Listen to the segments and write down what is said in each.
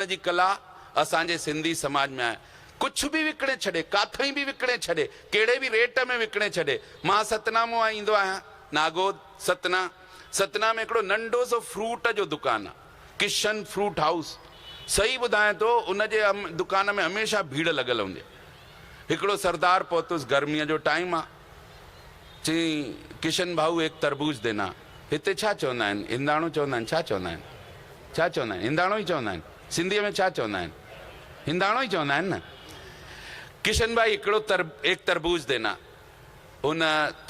जी कला असांजे सिंधी समाज में आहे। कुछ भी विकणे छॾे, काथई भी विकणे छॾे, कहिड़े भी रेट में विकणे छॾे। मां सतना मां ईंदो आहियां, नागोद सतना। सतना में हिकिड़ो नंढो सो फ्रूट जो दुकान आहे, किशन फ्रूट हाउस। सही ॿुधायां तो उनजे दुकान में हमेशा भीड़ लॻल हूंदी। हिकिड़ो सरदार पहुतुसि, गर्मीअ जो टाइम आहे, चई किशन भाऊ एक तरबूज देना। हिते छा चवंदा आहिनि, हिंदाणो चवंदा आहिनि, छा चवंदा आहिनि, छा चवंदा आहिनि? हिंदाणो ई चवंदा आहिनि। सिंधीअ में छा चवंदा आहिनि? हिंदाणो ई चवंदा आहिनि न। किशन भाई हिकिड़ो एक तरबूज देना। उन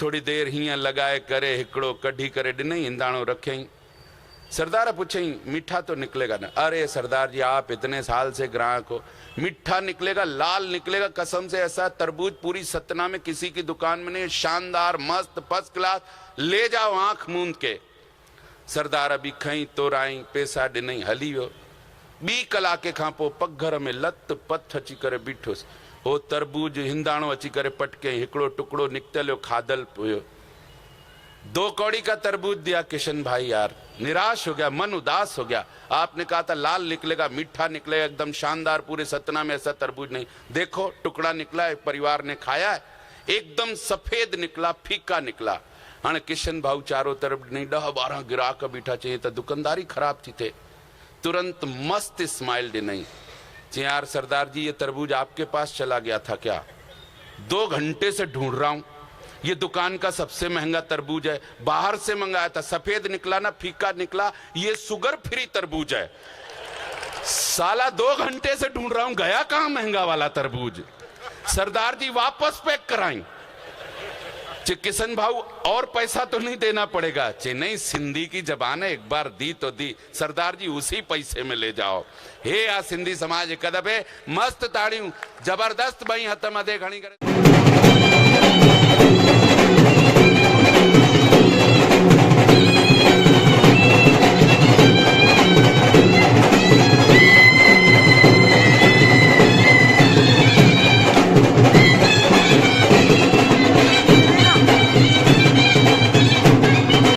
थोड़ी देर हीअं लॻाए करे हिकिड़ो कढी करे ॾिनई, हिंदाणो रखियईं। सरदार पूछई मीठा तो निकलेगा ना? अरे सरदार जी आप इतने साल से ग्राहक हो, मीठा निकलेगा, लाल निकलेगा, कसम से ऐसा तरबूज पूरी सतना में किसी की दुकान में नहीं। शानदार, मस्त, फर्स्ट क्लास, ले जाओ आंख मूंद के। सरदार अभी खई तोराई, पैसा ॾिनई, हली वियो। ॿी कलाके खां पोइ पघर में लत पथ अची करे बीठुसि। हो तरबूज हिंदाणो अची करे पटके, हिकिड़ो टुकड़ो निकतलियो, खाधल पियो। 2 कौड़ी का तरबूज दिया किशन भाई, यार निराश हो गया, मन उदास हो गया। आपने कहा था लाल निकलेगा, मीठा निकलेगा, एकदम शानदार, पूरे सतना में ऐसा तरबूज नहीं। देखो टुकड़ा निकला है, परिवार ने खाया है, एकदम सफेद निकला, फीका निकला। हाँ किशन भाऊ चारों तरफ नहीं, 10-12 गिराक बीठा, चाहिए तो दुकानदारी खराब थी थे। तुरंत मस्त स्माइल ॾिनई, चाहिए यार सरदार जी ये तरबूज आपके पास चला गया था क्या? 2 घंटे से ढूंढ रहा हूं, ये दुकान का सबसे महंगा तरबूज है, बाहर से मंगाया था, सफेद निकला ना, फीका निकला, ये शुगर फ्री तरबूज है। साला 2 घंटे से ढूंढ रहा हूं, गया कहां महंगा वाला तरबूज? सरदार जी वापस पैक कराई। किशन भाऊ और पैसा तो नहीं देना पड़ेगा? नहीं, सिंधी की जबान है, एक बार दी तो दी, सरदार जी उसी पैसे में ले जाओ। हे आ सिंधी समाज हिक दफ़े मस्त ताड़ियूं, जबरदस्त ॿई हथ मथे खणी करे।